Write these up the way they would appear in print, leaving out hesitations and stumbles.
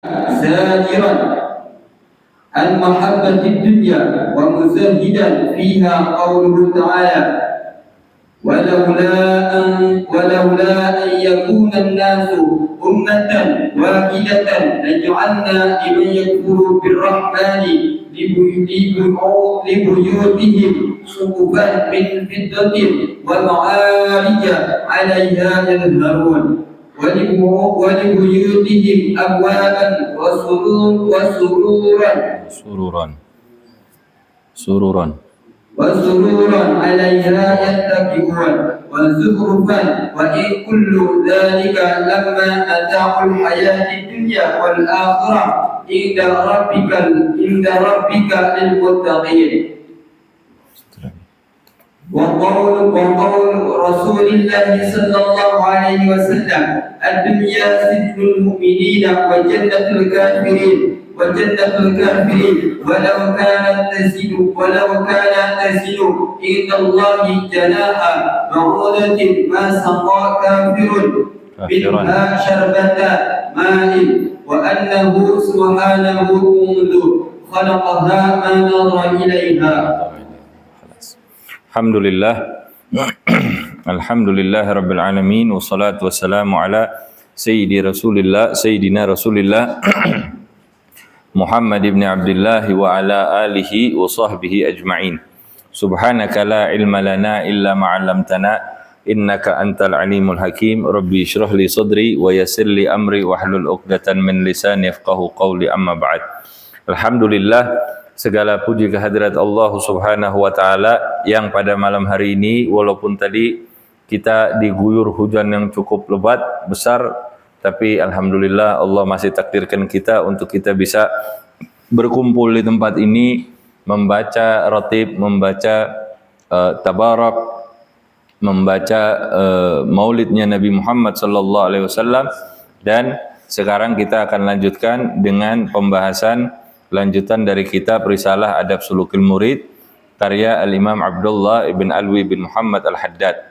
زاجرا عن محبة الدنيا ومزهدا فيها قوله تعالى ولولا أن يكون الناس أمة واحدة لجعلنا لمن يكفر بالرحمن لبيوتهم سقفا من فضة ومعارج عليها يظهرون ولبيوتهم أبوابا وسرورا عليها يتكئون وزخرفا وإن كل ذلك لما متاع الحياة الدنيا والآخرة عند ربك للمتقين. وقول رسول الله صلى الله عليه وسلم الدنيا سجن المؤمنين وجنة الكافرين ولو كانت تزن عند الله جناح بعوضة ما سقى كافر منها شربة ماء وأنه سبحانه منذ خلقها ما نظر إليها. Alhamdulillah Rabbil Alamin. Wassalatu wassalamu ala Sayyidina Rasulillah Muhammad ibn Abdullah wa ala alihi wa sahbihi ajma'in. Subhanaka la ilma lana illa ma'allamtana innaka antal alimul hakim. Rabbi syrah li sadri wa yassir li amri wahlul uqdatan min lisani yafqahu qawli, amma ba'd. Alhamdulillah, segala puji kehadirat Allah Subhanahu wa taala yang pada malam hari ini, walaupun tadi kita diguyur hujan yang cukup lebat besar, tapi alhamdulillah Allah masih takdirkan kita untuk kita bisa berkumpul di tempat ini, membaca ratib, membaca tabarak, membaca maulidnya Nabi Muhammad sallallahu alaihi wasallam. Dan sekarang kita akan lanjutkan dengan pembahasan lanjutan dari kitab Risalah Adab Sulukil Murid karya Al-Imam Abdullah ibn Alwi bin Muhammad Al-Haddad.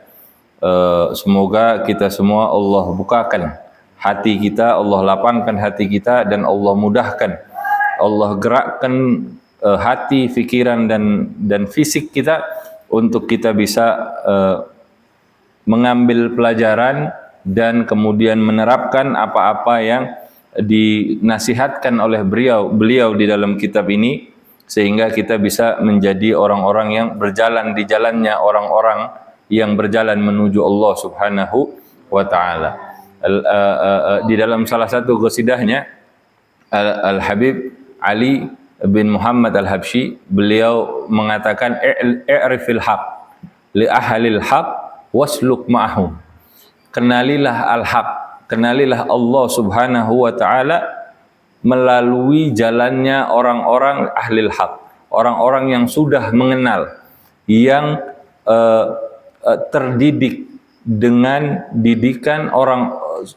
Semoga kita semua Allah bukakan hati kita, Allah lapangkan hati kita, dan Allah mudahkan, Allah gerakkan hati, fikiran dan fisik kita untuk kita bisa mengambil pelajaran dan kemudian menerapkan apa-apa yang dinasihatkan oleh beliau di dalam kitab ini, sehingga kita bisa menjadi orang-orang yang berjalan di jalannya orang-orang yang berjalan menuju Allah Subhanahu wa taala. Di dalam salah satu qasidahnya Al-Habib Ali bin Muhammad Al-Habsyi, beliau mengatakan i'rifil haq li ahlil haq wasluk ma'hum. Kenalilah al-haq, kenalilah Allah Subhanahu wa taala melalui jalannya orang-orang ahlil haq, orang-orang yang sudah mengenal, yang terdidik dengan didikan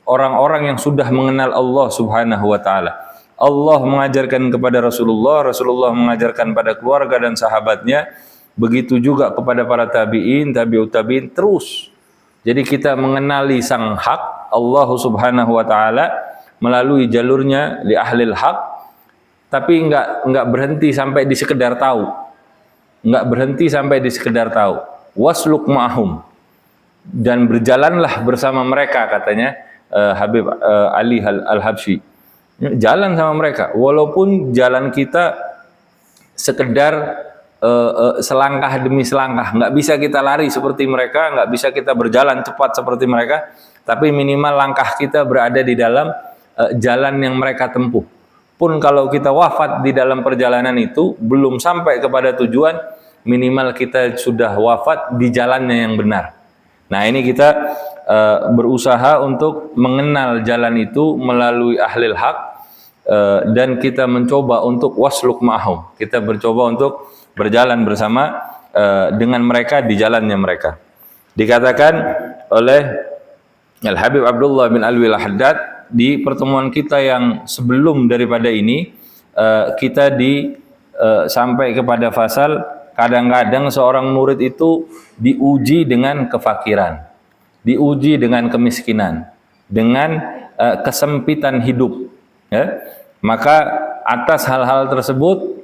orang-orang yang sudah mengenal Allah Subhanahu wa taala. Allah mengajarkan kepada Rasulullah mengajarkan pada keluarga dan sahabatnya, begitu juga kepada para tabi'in, tabi'ut tabi'in, terus. Jadi kita mengenali sang hak Allah Subhanahu wa taala melalui jalurnya li ahlil haq, tapi enggak berhenti sampai di sekedar tahu. Enggak berhenti sampai di sekedar tahu. Wasluk ma'hum, dan berjalanlah bersama mereka, katanya Habib Ali Al-Habsyi. Jalan sama mereka, walaupun jalan kita sekedar selangkah demi selangkah, nggak bisa kita lari seperti mereka, nggak bisa kita berjalan cepat seperti mereka, tapi minimal langkah kita berada di dalam jalan yang mereka tempuh. Pun kalau kita wafat di dalam perjalanan itu, belum sampai kepada tujuan, minimal kita sudah wafat di jalannya yang benar. Nah, ini kita berusaha untuk mengenal jalan itu melalui ahlil haq, dan kita mencoba untuk wasluk ma'hum, kita mencoba untuk berjalan bersama dengan mereka di jalannya mereka. Dikatakan oleh Al-Habib Abdullah bin Alwi Al-Haddad di pertemuan kita yang sebelum daripada ini, kita sampai kepada fasal kadang-kadang seorang murid itu diuji dengan kefakiran, diuji dengan kemiskinan, dengan kesempitan hidup, ya. Maka atas hal-hal tersebut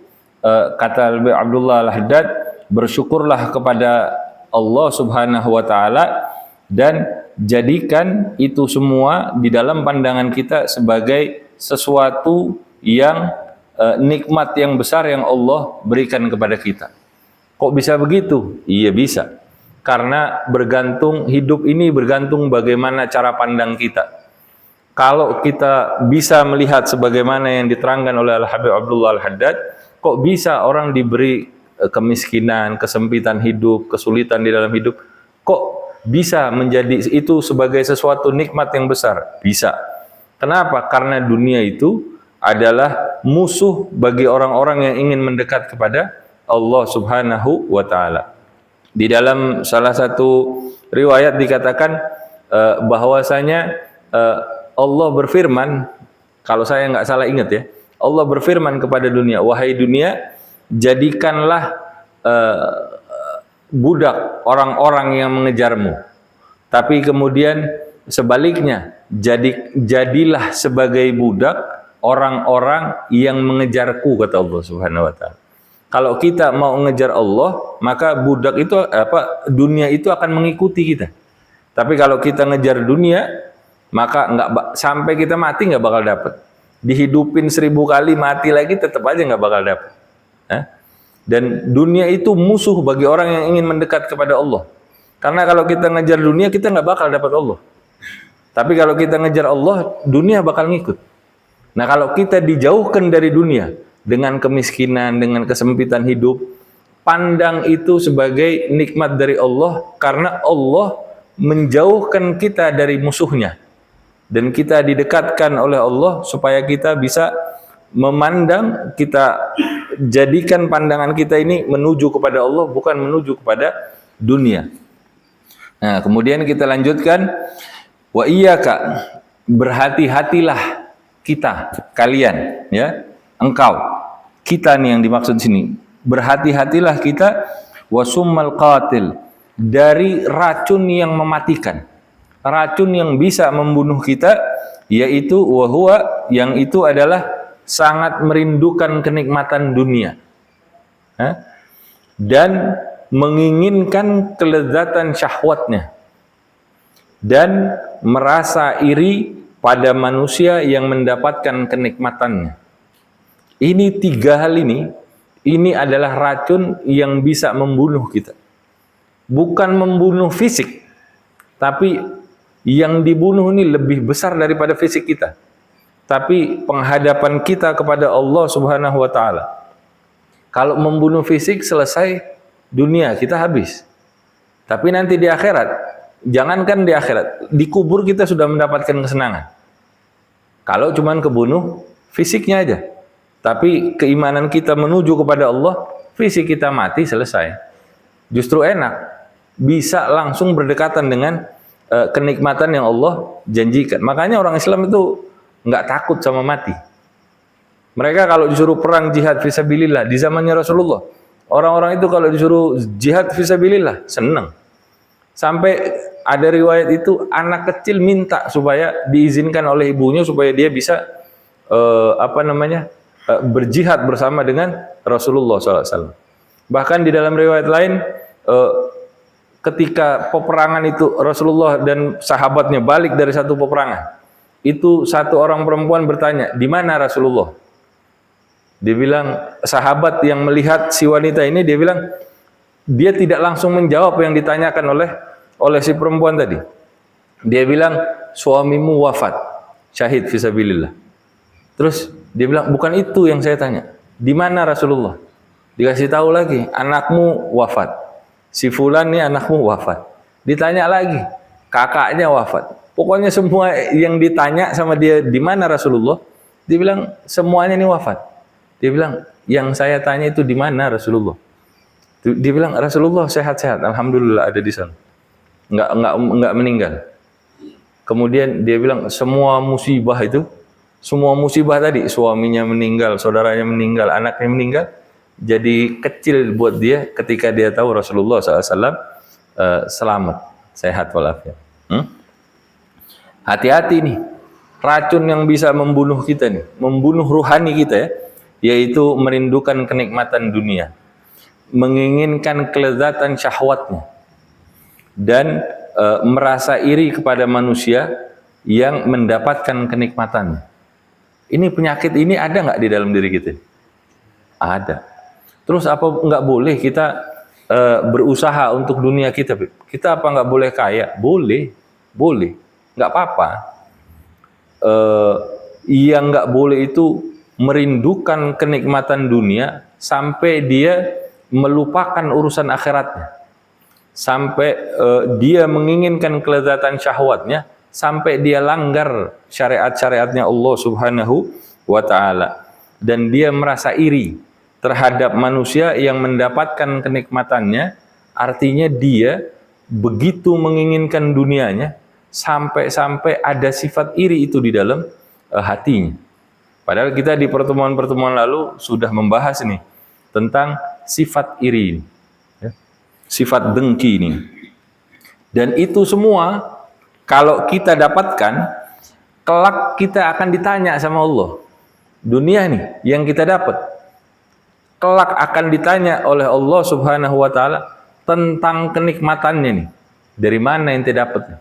kata Abdullah Al-Haddad, bersyukurlah kepada Allah Subhanahu wa taala dan jadikan itu semua di dalam pandangan kita sebagai sesuatu yang nikmat yang besar yang Allah berikan kepada kita. Kok bisa begitu? Iya bisa. Karena hidup ini bergantung bagaimana cara pandang kita. Kalau kita bisa melihat sebagaimana yang diterangkan oleh Al-Habib Abdullah Al-Haddad, kok bisa orang diberi kemiskinan, kesempitan hidup, kesulitan di dalam hidup, kok bisa menjadi itu sebagai sesuatu nikmat yang besar? Bisa. Kenapa? Karena dunia itu adalah musuh bagi orang-orang yang ingin mendekat kepada Allah Subhanahu wa taala. Di dalam salah satu riwayat dikatakan bahwasanya Allah berfirman, kalau saya nggak salah ingat ya, Allah berfirman kepada dunia, wahai dunia, jadikanlah budak orang-orang yang mengejarmu. Tapi kemudian sebaliknya, jadilah sebagai budak orang-orang yang mengejarku, kata Allah Subhanahu wa taala. Kalau kita mau mengejar Allah, maka budak itu dunia itu akan mengikuti kita. Tapi kalau kita ngejar dunia, maka sampai kita mati nggak bakal dapat. Dihidupin 1000 kali, mati lagi tetap aja nggak bakal dapat. Dan dunia itu musuh bagi orang yang ingin mendekat kepada Allah. Karena kalau kita ngejar dunia, kita nggak bakal dapat Allah. Tapi kalau kita ngejar Allah, dunia bakal ngikut. Nah, kalau kita dijauhkan dari dunia dengan kemiskinan, dengan kesempitan hidup, pandang itu sebagai nikmat dari Allah, karena Allah menjauhkan kita dari musuhnya. Dan kita didekatkan oleh Allah supaya kita bisa memandang, kita jadikan pandangan kita ini menuju kepada Allah, bukan menuju kepada dunia. Nah, kemudian kita lanjutkan, wa iyyaka, berhati-hatilah kita, kalian, ya, engkau, kita nih yang dimaksud sini, berhati-hatilah kita, wasummal qatil, dari racun yang mematikan, racun yang bisa membunuh kita, yaitu wahwa, yang itu adalah sangat merindukan kenikmatan dunia, dan menginginkan kelezatan syahwatnya, dan merasa iri pada manusia yang mendapatkan kenikmatannya. Ini 3 hal ini adalah racun yang bisa membunuh kita. Bukan membunuh fisik, tapi yang dibunuh ini lebih besar daripada fisik kita. Tapi penghadapan kita kepada Allah Subhanahu wa taala. Kalau membunuh fisik, selesai dunia, kita habis. Tapi nanti di akhirat, jangankan di akhirat, di kubur kita sudah mendapatkan kesenangan. Kalau cuman kebunuh fisiknya aja. Tapi keimanan kita menuju kepada Allah, fisik kita mati, selesai. Justru enak, bisa langsung berdekatan dengan kenikmatan yang Allah janjikan. Makanya orang Islam itu nggak takut sama mati. Mereka kalau disuruh perang jihad fisabilillah di zamannya Rasulullah, orang-orang itu kalau disuruh jihad fisabilillah senang. Sampai ada riwayat itu anak kecil minta supaya diizinkan oleh ibunya supaya dia bisa berjihad bersama dengan Rasulullah SAW. Bahkan di dalam riwayat lain, ketika peperangan itu Rasulullah dan sahabatnya balik dari satu peperangan, itu satu orang perempuan bertanya, di mana Rasulullah? Dia bilang, sahabat yang melihat si wanita ini, dia bilang, dia tidak langsung menjawab yang ditanyakan oleh si perempuan tadi. Dia bilang, suamimu wafat, syahid fisabilillah. Terus dia bilang, bukan itu yang saya tanya. Di mana Rasulullah? Dikasih tahu lagi, anakmu wafat. Si fulan nih anakmu wafat. Ditanya lagi, kakaknya wafat. Pokoknya semua yang ditanya sama dia, di mana Rasulullah? Dia bilang, semuanya ini wafat. Dia bilang, yang saya tanya itu di mana Rasulullah? Dia bilang, Rasulullah sehat-sehat, alhamdulillah ada di sana. Enggak meninggal. Kemudian dia bilang, semua musibah tadi, suaminya meninggal, saudaranya meninggal, anaknya meninggal, jadi kecil buat dia ketika dia tahu Rasulullah SAW selamat, sehat walafiat. Hati-hati nih, racun yang bisa membunuh kita nih, membunuh ruhani kita ya, yaitu merindukan kenikmatan dunia, menginginkan kelezatan syahwatnya, dan merasa iri kepada manusia yang mendapatkan kenikmatannya. Ini penyakit ini ada nggak di dalam diri kita? Ada. Terus apa nggak boleh kita berusaha untuk dunia kita? Kita apa nggak boleh kaya? Boleh, boleh, nggak apa-apa. Yang nggak boleh itu merindukan kenikmatan dunia sampai dia melupakan urusan akhiratnya, sampai dia menginginkan kelezatan syahwatnya, sampai dia langgar syariat-syariatnya Allah Subhanahu wa Ta'ala, dan dia merasa iri terhadap manusia yang mendapatkan kenikmatannya. Artinya dia begitu menginginkan dunianya sampai-sampai ada sifat iri itu di dalam hatinya. Padahal kita di pertemuan-pertemuan lalu sudah membahas nih tentang sifat iri ini, ya, sifat dengki ini. Dan itu semua kalau kita dapatkan, kelak kita akan ditanya sama Allah. Dunia nih yang kita dapat, kelak akan ditanya oleh Allah Subhanahu wa Ta'ala tentang kenikmatannya nih. Dari mana ente dapat?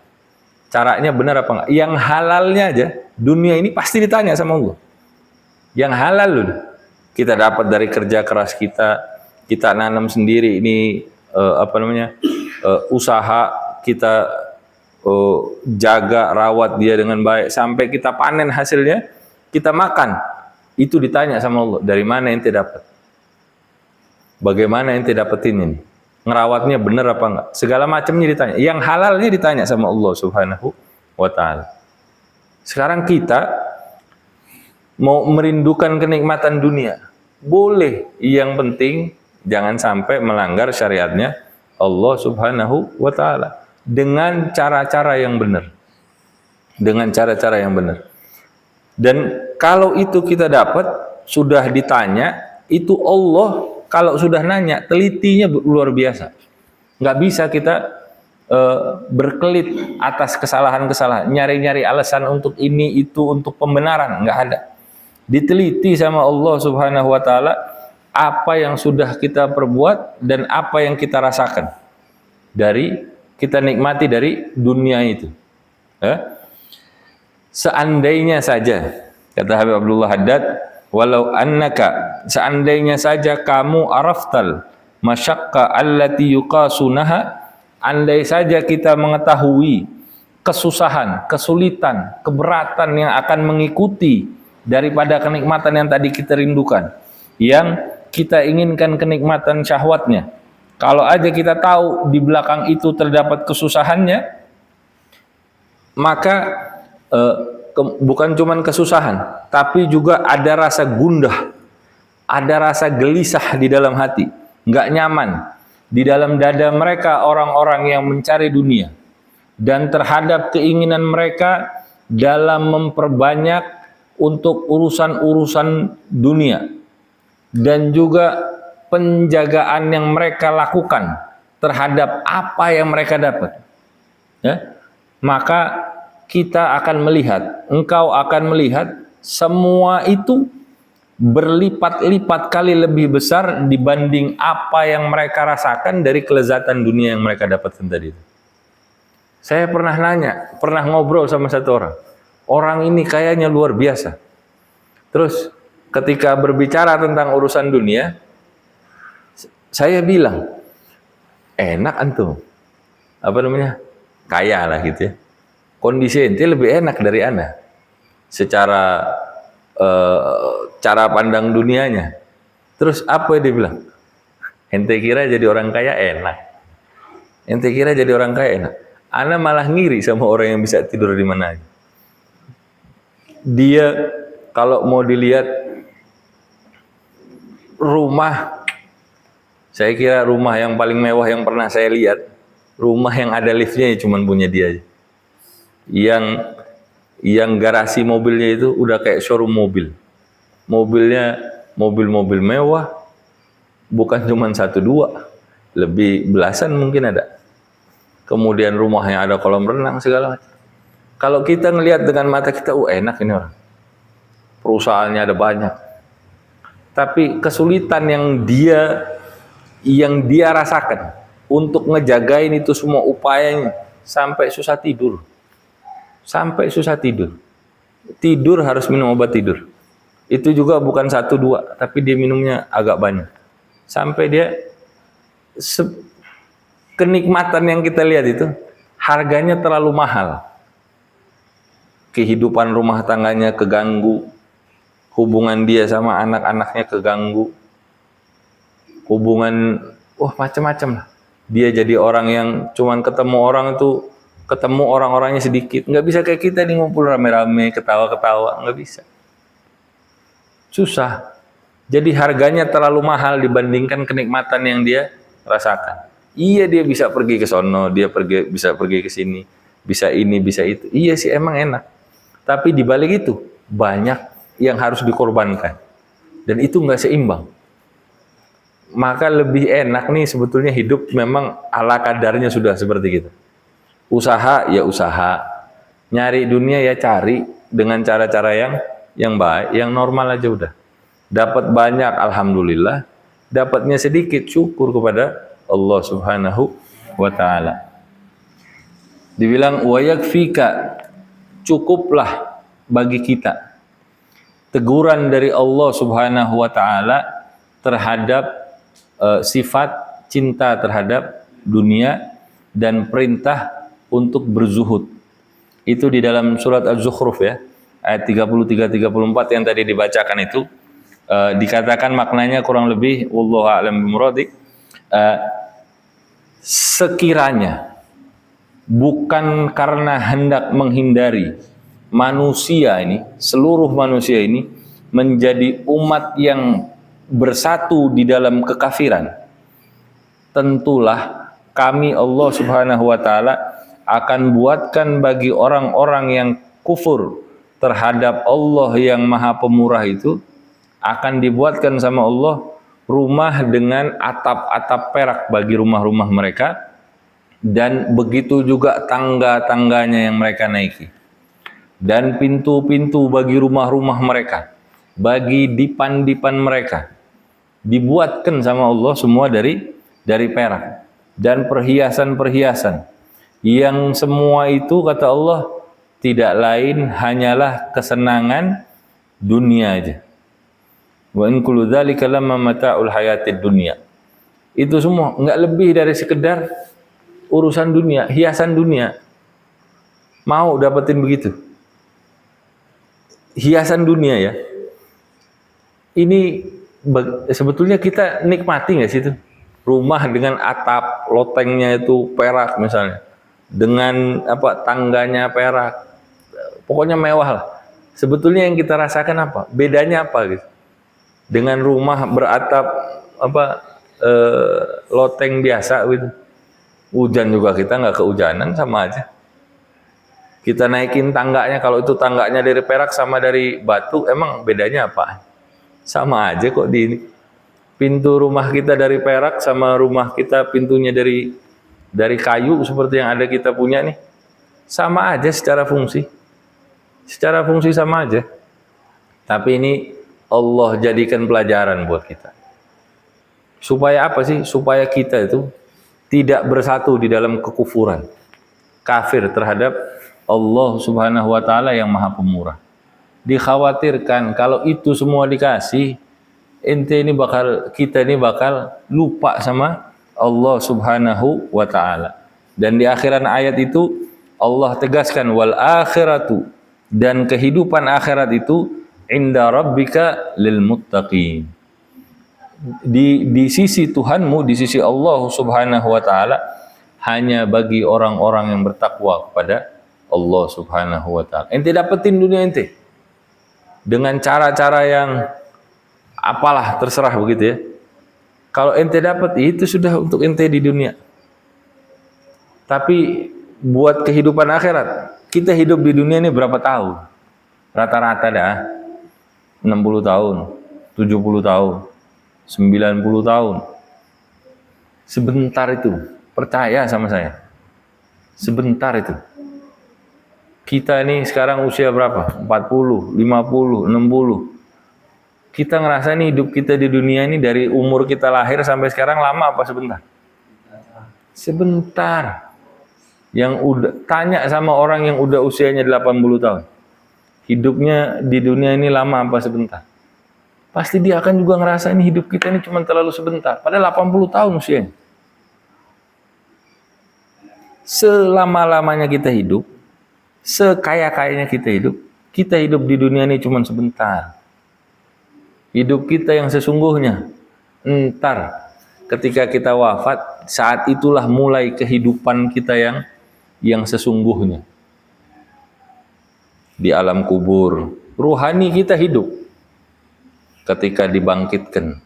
Caranya benar apa enggak? Yang halalnya aja, dunia ini pasti ditanya sama Allah. Yang halal loh, kita dapat dari kerja keras kita nanam sendiri ini, usaha kita, jaga, rawat dia dengan baik sampai kita panen hasilnya, kita makan, itu ditanya sama Allah, dari mana ente dapat, bagaimana ente dapetin ini, ngerawatnya bener apa enggak, segala macamnya ditanya. Yang halalnya ditanya sama Allah Subhanahu wa Ta'ala. Sekarang kita mau merindukan kenikmatan dunia, boleh, yang penting jangan sampai melanggar syariatnya Allah Subhanahu wa Ta'ala dengan cara-cara yang benar, dengan cara-cara yang benar. Dan kalau itu kita dapat, sudah ditanya, itu Allah kalau sudah nanya, telitinya luar biasa. Nggak bisa kita berkelit atas kesalahan-kesalahan, nyari-nyari alasan untuk ini itu, untuk pembenaran, nggak ada. Diteliti sama Allah Subhanahu wa Ta'ala apa yang sudah kita perbuat dan apa yang kita rasakan dari kita nikmati dari dunia itu. Seandainya saja, kata Habib Abdullah Haddad, walau annaka, seandainya saja kamu araftal masyaqqa allati yuqasunaha, andai saja kita mengetahui kesusahan, kesulitan, keberatan yang akan mengikuti daripada kenikmatan yang tadi kita rindukan, yang kita inginkan kenikmatan syahwatnya. Kalau aja kita tahu di belakang itu terdapat kesusahannya, maka bukan cuma kesusahan, tapi juga ada rasa gundah, ada rasa gelisah di dalam hati, nggak nyaman di dalam dada mereka orang-orang yang mencari dunia, dan terhadap keinginan mereka dalam memperbanyak untuk urusan-urusan dunia, dan juga penjagaan yang mereka lakukan terhadap apa yang mereka dapat, ya, maka kita akan melihat, engkau akan melihat semua itu berlipat-lipat kali lebih besar dibanding apa yang mereka rasakan dari kelezatan dunia yang mereka dapatkan tadi. Saya pernah nanya, pernah ngobrol sama satu orang ini kayaknya luar biasa. Terus ketika berbicara tentang urusan dunia, saya bilang, enak antum, kaya lah gitu ya. Kondisi ente lebih enak dari Anda secara cara pandang dunianya. Terus apa dia bilang? Ente kira jadi orang kaya enak? Ente kira jadi orang kaya enak? Anda malah ngiri sama orang yang bisa tidur di mana aja. Dia kalau mau dilihat rumah, saya kira rumah yang paling mewah yang pernah saya lihat, rumah yang ada liftnya ya cuma punya dia aja. Yang garasi mobilnya itu udah kayak showroom mobil. Mobilnya mobil-mobil mewah, bukan cuma 1-2, lebih belasan mungkin ada. Kemudian rumahnya ada kolam renang segala macam. Kalau kita ngelihat dengan mata kita, enak ini orang. Perusahaannya ada banyak. Tapi kesulitan yang dia rasakan untuk ngejagain itu semua upayanya sampai susah tidur. Sampai susah tidur. Tidur harus minum obat tidur. Itu juga bukan 1-2, tapi dia minumnya agak banyak. Sampai dia kenikmatan yang kita lihat itu harganya terlalu mahal. Kehidupan rumah tangganya keganggu, hubungan dia sama anak-anaknya keganggu, hubungan macam-macam lah. Dia jadi orang yang cuman ketemu orang-orangnya sedikit, nggak bisa kayak kita nih ngumpul rame-rame, ketawa-ketawa, nggak bisa. Susah. Jadi harganya terlalu mahal dibandingkan kenikmatan yang dia rasakan. Iya, dia bisa pergi ke sono, bisa pergi ke sini, bisa ini, bisa itu. Iya sih, emang enak. Tapi di balik itu banyak yang harus dikorbankan. Dan itu nggak seimbang. Maka lebih enak nih sebetulnya hidup memang ala kadarnya sudah seperti gitu. Usaha ya usaha. Nyari dunia ya cari dengan cara-cara yang baik, yang normal aja udah. Dapat banyak alhamdulillah, dapatnya sedikit syukur kepada Allah Subhanahu wa taala. Dibilang wa yakfika, cukuplah bagi kita teguran dari Allah Subhanahu wa taala terhadap sifat cinta terhadap dunia dan perintah untuk berzuhud. Itu di dalam surat Az-Zukhruf ya, ayat 33-34 yang tadi dibacakan itu dikatakan maknanya kurang lebih wallahu a'lam bimuradi, sekiranya bukan karena hendak menghindari manusia ini, seluruh manusia ini menjadi umat yang bersatu di dalam kekafiran, tentulah kami Allah Subhanahu wa taala akan buatkan bagi orang-orang yang kufur terhadap Allah yang Maha Pemurah itu, akan dibuatkan sama Allah rumah dengan atap-atap perak bagi rumah-rumah mereka, dan begitu juga tangga-tangganya yang mereka naiki, dan pintu-pintu bagi rumah-rumah mereka, bagi dipan-dipan mereka dibuatkan sama Allah semua dari perak, dan perhiasan-perhiasan yang semua itu kata Allah tidak lain hanyalah kesenangan dunia aja. Wa in kullu dzalika lamma mata'ul hayatid dunya. Itu semua enggak lebih dari sekedar urusan dunia, hiasan dunia. Mau dapetin begitu? Hiasan dunia ya. Ini sebetulnya kita nikmati nggak sih itu? Rumah dengan atap lotengnya itu perak misalnya, dengan tangganya perak, pokoknya mewah lah. Sebetulnya yang kita rasakan apa? Bedanya apa gitu? Dengan rumah beratap loteng biasa gitu. Hujan juga kita nggak kehujanan, sama aja. Kita naikin tangganya, kalau itu tangganya dari perak sama dari batu, emang bedanya apa? Sama aja kok. Di pintu rumah kita dari perak sama rumah kita pintunya dari kayu seperti yang ada kita punya nih, sama aja secara fungsi sama aja. Tapi ini Allah jadikan pelajaran buat kita. Supaya apa sih? Supaya kita itu tidak bersatu di dalam kekufuran, kafir terhadap Allah Subhanahu wa taala yang Maha Pemurah. Dikhawatirkan kalau itu semua dikasih, kita ini bakal lupa sama Allah Subhanahu wa taala. Dan di akhiran ayat itu Allah tegaskan wal akhiratu, dan kehidupan akhirat itu inda rabbika lil muttaqin. Di sisi Tuhanmu, di sisi Allah Subhanahu wa taala, hanya bagi orang-orang yang bertakwa kepada Allah Subhanahu wa taala. Ente dapetin dunia ente dengan cara-cara yang apalah terserah begitu ya. Kalau ente dapat itu sudah untuk ente di dunia. Tapi buat kehidupan akhirat, kita hidup di dunia ini berapa tahun? Rata-rata dah 60 tahun, 70 tahun, 90 tahun. Sebentar itu, percaya sama saya. Sebentar itu. Kita nih sekarang usia berapa? 40, 50, 60. Kita ngerasa nih hidup kita di dunia ini dari umur kita lahir sampai sekarang lama apa sebentar? Sebentar. Yang udah tanya sama orang yang udah usianya 80 tahun. Hidupnya di dunia ini lama apa sebentar? Pasti dia akan juga ngerasa ini hidup kita ini cuma terlalu sebentar. Padahal 80 tahun usianya. Selama-lamanya kita hidup, sekaya-kayanya kita hidup di dunia ini cuma sebentar. Hidup kita yang sesungguhnya, entar ketika kita wafat, saat itulah mulai kehidupan kita yang sesungguhnya. Di alam kubur, ruhani kita hidup. Ketika dibangkitkan,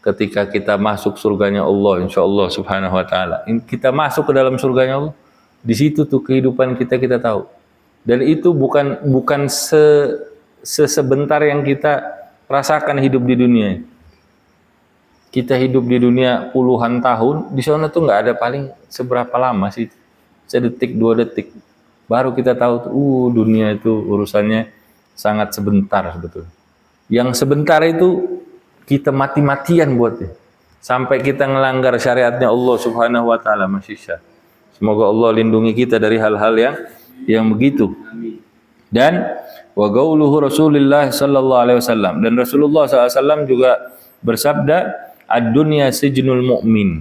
ketika kita masuk surganya Allah, insya Allah subhanahu wa ta'ala, kita masuk ke dalam surganya Allah, di situ tuh kehidupan kita tahu. Dan itu bukan sebentar yang kita rasakan hidup di dunia. Kita hidup di dunia puluhan tahun, di sana tuh nggak ada paling seberapa lama sih, 1 detik 2 detik, baru kita tahu tuh, dunia itu urusannya sangat sebentar sebetulnya. Yang sebentar itu kita mati-matian buatnya. Sampai kita ngelanggar syariatnya Allah subhanahu wa ta'ala, masyisya. Semoga Allah lindungi kita dari hal-hal yang begitu. Dan wa qauluhu Rasulullah sallallahu alaihi wasallam, dan Rasulullah SAW juga bersabda, ad-dunya sijnul mu'min.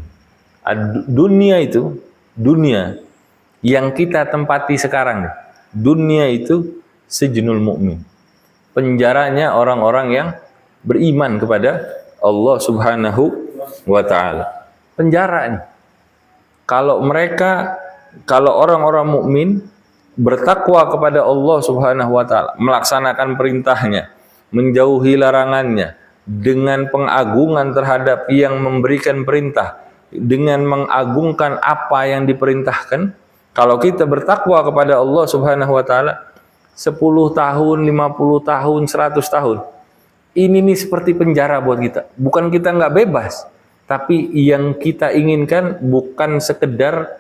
Dunia itu, dunia yang kita tempati sekarang, dunia itu sijnul mu'min, penjaranya orang-orang yang beriman kepada Allah subhanahu wa ta'ala. Penjara nih. Kalau orang-orang mukmin bertakwa kepada Allah subhanahu wa ta'ala, melaksanakan perintahnya, menjauhi larangannya, dengan pengagungan terhadap yang memberikan perintah, dengan mengagungkan apa yang diperintahkan. Kalau kita bertakwa kepada Allah subhanahu wa ta'ala 10 tahun, 50 tahun, 100 tahun, ini nih seperti penjara buat kita. Bukan kita nggak bebas, tapi yang kita inginkan bukan sekedar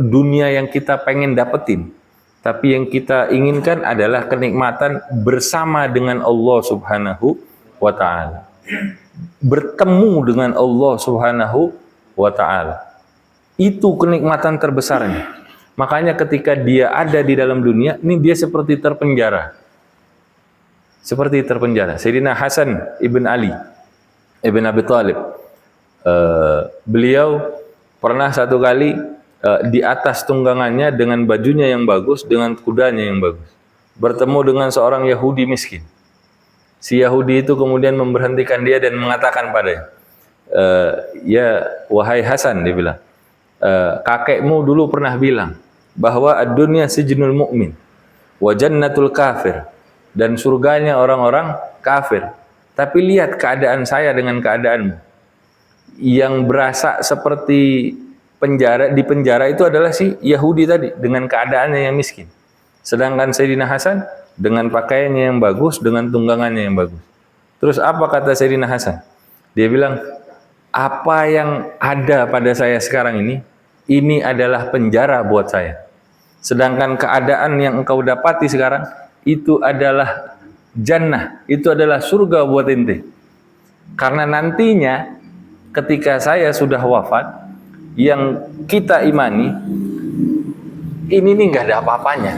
dunia yang kita pengen dapetin, tapi yang kita inginkan adalah kenikmatan bersama dengan Allah subhanahu wa ta'ala, bertemu dengan Allah subhanahu wa ta'ala. Itu kenikmatan terbesarnya. Makanya ketika dia ada di dalam dunia, ini dia seperti terpenjara. Seperti terpenjara. Sayyidina Hasan ibn Ali ibn Abi Thalib, beliau pernah satu kali di atas tunggangannya dengan bajunya yang bagus, dengan kudanya yang bagus, bertemu dengan seorang Yahudi miskin. Si Yahudi itu kemudian memberhentikan dia dan mengatakan padanya, ya wahai Hasan, dia bilang, kakekmu dulu pernah bilang bahwa ad-dunya sijnul mu'min wa jannatul kafir, dan surganya orang-orang kafir. Tapi lihat keadaan saya dengan keadaanmu. Yang berasa seperti penjara, di penjara itu adalah si Yahudi tadi dengan keadaannya yang miskin. Sedangkan Sayyidina Hasan dengan pakaiannya yang bagus, dengan tunggangannya yang bagus. Terus apa kata Sayyidina Hasan? Dia bilang, apa yang ada pada saya sekarang ini adalah penjara buat saya. Sedangkan keadaan yang engkau dapati sekarang itu adalah jannah, itu adalah surga buat ente. Karena nantinya ketika saya sudah wafat, yang kita imani ini nih nggak ada apa-apanya,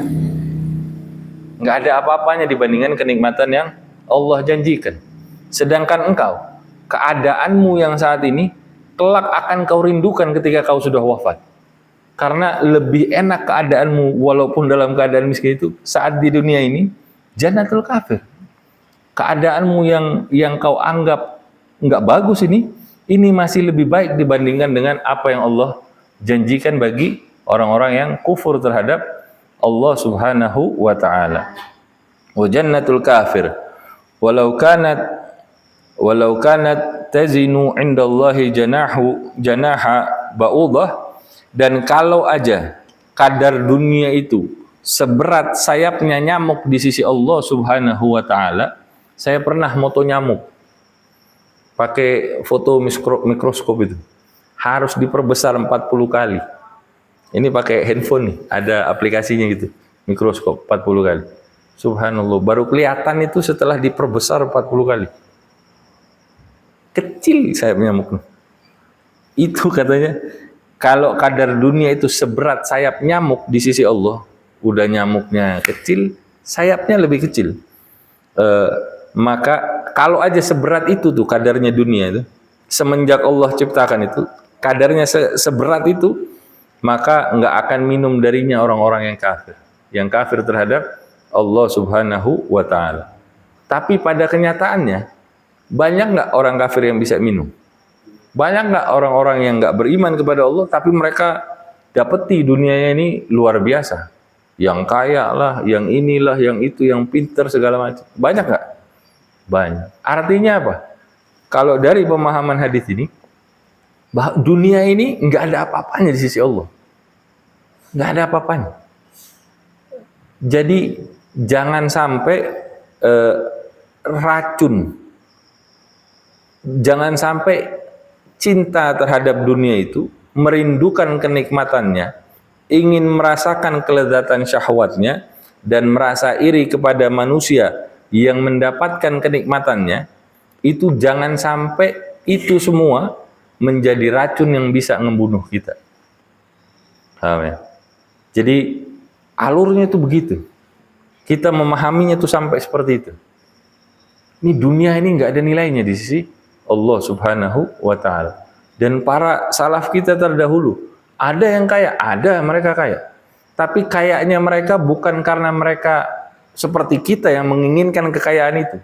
nggak ada apa-apanya dibandingkan kenikmatan yang Allah janjikan. Sedangkan engkau, keadaanmu yang saat ini kelak akan kau rindukan ketika kau sudah wafat. Karena lebih enak keadaanmu walaupun dalam keadaan miskin itu saat di dunia ini jannatul kafir. Keadaanmu yang kau anggap nggak bagus ini masih lebih baik dibandingkan dengan apa yang Allah janjikan bagi orang-orang yang kufur terhadap Allah subhanahu wa ta'ala. Wa jannatul kafir walau kanat tazinu indallahi janaha ba'udah. Dan kalau aja kadar dunia itu seberat sayapnya nyamuk di sisi Allah subhanahu wa ta'ala. Saya pernah moto nyamuk pakai foto mikroskop, itu harus diperbesar 40 kali. Ini pakai handphone nih, ada aplikasinya gitu, mikroskop 40 kali. Subhanallah, baru kelihatan itu setelah diperbesar 40 kali. Kecil sayap nyamuk. Itu katanya, kalau kadar dunia itu seberat sayap nyamuk di sisi Allah, udah nyamuknya kecil, sayapnya lebih kecil. Maka kalau aja seberat itu tuh kadarnya dunia itu, semenjak Allah ciptakan itu, kadarnya seberat itu, maka nggak akan minum darinya orang-orang yang kafir terhadap Allah Subhanahu wa Ta'ala. Tapi pada kenyataannya, banyak nggak orang kafir yang bisa minum? Banyak nggak orang-orang yang nggak beriman kepada Allah, tapi mereka dapeti dunianya ini luar biasa, yang kaya lah, yang inilah, yang itu, yang pinter segala macam. Banyak nggak? Banyak. Artinya apa? Kalau dari pemahaman hadis ini, bahwa dunia ini nggak ada apa-apanya di sisi Allah, nggak ada apa-apanya. Jadi jangan sampai racun, jangan sampai cinta terhadap dunia itu, merindukan kenikmatannya, ingin merasakan kelezatan syahwatnya, dan merasa iri kepada manusia yang mendapatkan kenikmatannya, itu jangan sampai itu semua menjadi racun yang bisa membunuh kita. Paham ya? Jadi alurnya itu begitu. Kita memahaminya itu sampai seperti itu. Ini dunia ini nggak ada nilainya di sisi Allah Subhanahu wa Ta'ala. Dan para salaf kita terdahulu, ada yang kaya, ada mereka kaya. Tapi kayanya mereka bukan karena mereka seperti kita yang menginginkan kekayaan itu.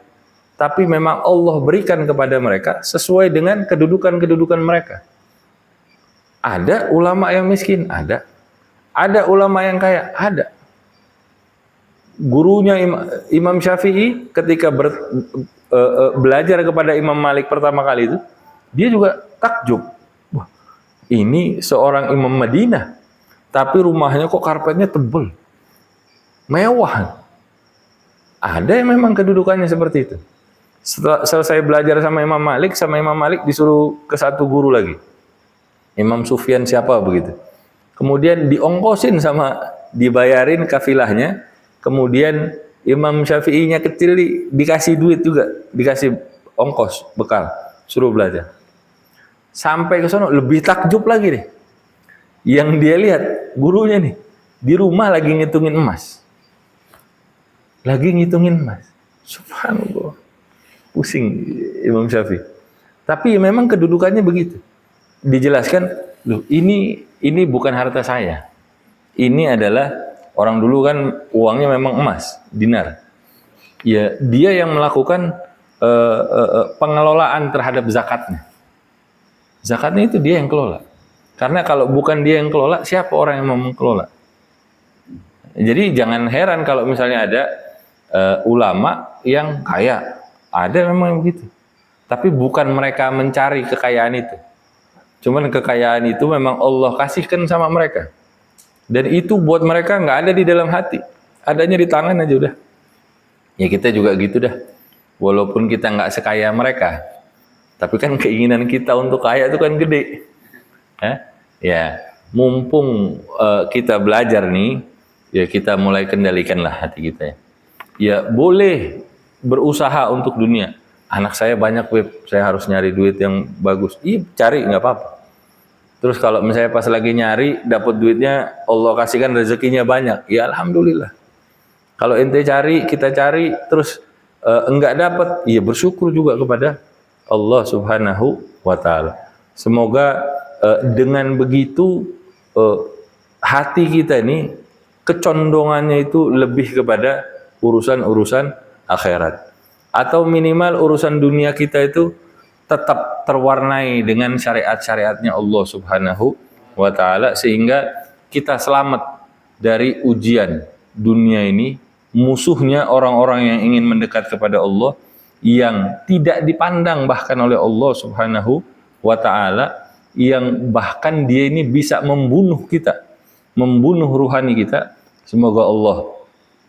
Tapi memang Allah berikan kepada mereka sesuai dengan kedudukan-kedudukan mereka. Ada ulama yang miskin, ada. Ada ulama yang kaya, ada. Gurunya Imam Syafi'i ketika belajar kepada Imam Malik pertama kali itu, dia juga takjub. Wah, ini seorang Imam Madinah, tapi rumahnya kok karpetnya tebal, mewah. Ada yang memang kedudukannya seperti itu. Setelah selesai belajar sama Imam Malik disuruh ke satu guru lagi, Imam Sufyan siapa begitu. Kemudian diongkosin dibayarin kafilahnya. Kemudian Imam Syafi'inya kecil dikasih duit juga, dikasih ongkos bekal, suruh belajar. Sampai ke sono lebih takjub lagi deh. Yang dia lihat gurunya nih di rumah lagi ngitungin emas. Subhanallah. Pusing Imam Syafi'i. Tapi memang kedudukannya begitu. Dijelaskan, loh ini bukan harta saya. Ini adalah, orang dulu kan uangnya memang emas, dinar. Ya, dia yang melakukan pengelolaan terhadap zakatnya. Zakatnya itu dia yang kelola. Karena kalau bukan dia yang kelola, siapa orang yang mau mengelola? Jadi jangan heran kalau misalnya ada ulama yang kaya. Ada memang yang begitu. Tapi bukan mereka mencari kekayaan itu. Cuman kekayaan itu memang Allah kasihkan sama mereka. Dan itu buat mereka nggak ada di dalam hati. Adanya di tangan aja udah. Ya kita juga gitu dah. Walaupun kita nggak sekaya mereka. Tapi kan keinginan kita untuk kaya itu kan gede. Ya, mumpung kita belajar nih, ya kita mulai kendalikanlah hati kita ya. Ya boleh berusaha untuk dunia. Anak saya banyak web, saya harus nyari duit yang bagus. Iya, cari nggak apa-apa. Terus kalau misalnya pas lagi nyari dapat duitnya, Allah kasihkan rezekinya banyak, ya alhamdulillah. Kalau ente cari, kita cari, terus enggak dapat, ya bersyukur juga kepada Allah Subhanahu wa Ta'ala. Semoga dengan begitu hati kita ini kecondongannya itu lebih kepada urusan-urusan akhirat, atau minimal urusan dunia kita itu tetap terwarnai dengan syariat-syariatnya Allah Subhanahu wa Ta'ala, sehingga kita selamat dari ujian dunia ini, musuhnya orang-orang yang ingin mendekat kepada Allah, yang tidak dipandang bahkan oleh Allah Subhanahu wa Ta'ala, yang bahkan dia ini bisa membunuh kita, membunuh ruhani kita. Semoga Allah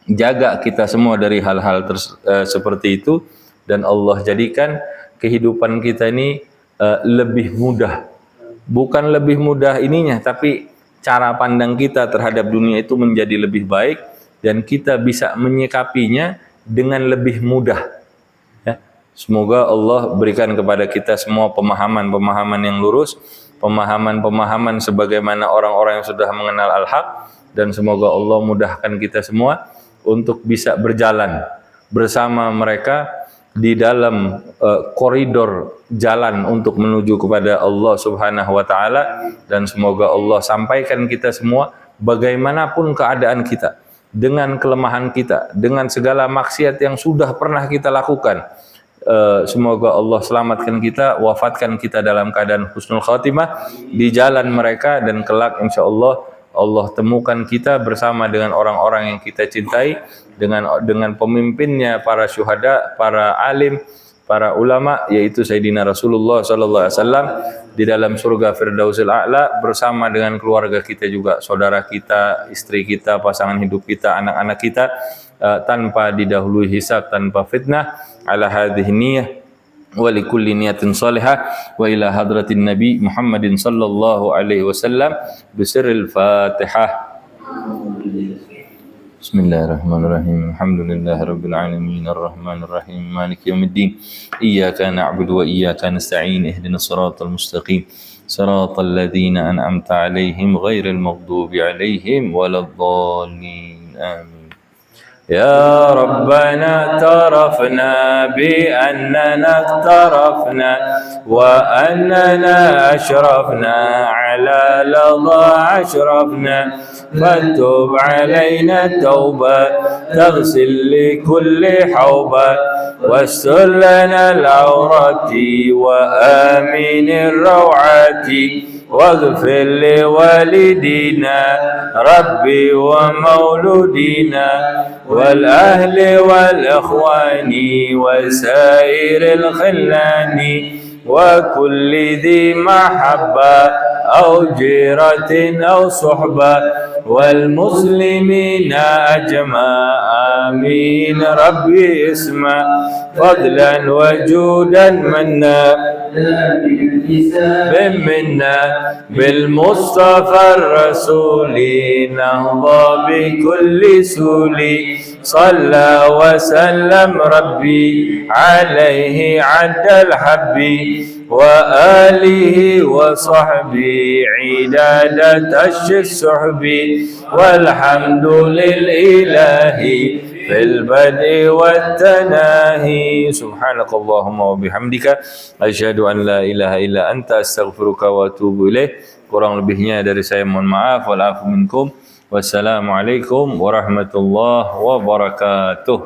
jaga kita semua dari hal-hal seperti itu, dan Allah jadikan kehidupan kita ini lebih mudah. Bukan lebih mudah ininya, tapi cara pandang kita terhadap dunia itu menjadi lebih baik dan kita bisa menyikapinya dengan lebih mudah. Ya. Semoga Allah berikan kepada kita semua pemahaman-pemahaman yang lurus, pemahaman-pemahaman sebagaimana orang-orang yang sudah mengenal al-haq, dan semoga Allah mudahkan kita semua untuk bisa berjalan bersama mereka di dalam koridor jalan untuk menuju kepada Allah Subhanahu wa taala, dan semoga Allah sampaikan kita semua bagaimanapun keadaan kita, dengan kelemahan kita, dengan segala maksiat yang sudah pernah kita lakukan. Semoga Allah selamatkan kita, wafatkan kita dalam keadaan husnul khatimah di jalan mereka, dan kelak insyaallah Allah temukan kita bersama dengan orang-orang yang kita cintai, dengan pemimpinnya para syuhada, para alim, para ulama, yaitu Sayyidina Rasulullah sallallahu alaihi wasallam di dalam surga Firdausil A'la bersama dengan keluarga kita juga, saudara kita, istri kita, pasangan hidup kita, anak-anak kita, tanpa didahului hisab, tanpa fitnah. Ala hadhihi niyyah wa likulli niyatin salihah wa ila hadratin nabi Muhammadin sallallahu alaihi wasallam bisirril Fatihah. Bismillahirrahmanirrahim. Alhamdulillahi rabbil alamin arrahmanir rahim maliki yaumiddin. Iyyaka na'budu wa iyyaka nasta'in ihdinas siratal mustaqim siratal ladzina an'amta 'alaihim ghairil maghdubi 'alaihim waladdallin. Amin. يا ربنا اعترفنا بأننا اقترفنا وأننا أشرفنا على لظى أشرفنا فتب علينا توبة تغسل لكل حوبة واستر لنا العورات وآمن الروعات واغفر لوالدينا ربي ومولودينا والأهل والإخوان وسائر الخلان وكل ذي محبة أو جيرة أو صحبة والمسلمين أجمع آمين. ربي اسمع فضلا وجودا منا بمنا بالمصطفى الرسول نهضى بكل سول صلى وسلم ربي عليه عد الحب وآله وصحبه عدادة السحب والحمد للإله في البدء والتناهي. سبحانك اللهم وبحمدك أشهد أن لا إله إلا أنت أستغفرك وأتوب إليك. Kurang lebihnya dari saya mohon maaf. Walafu minkum. Wassalamualaikum warahmatullahi wabarakatuh.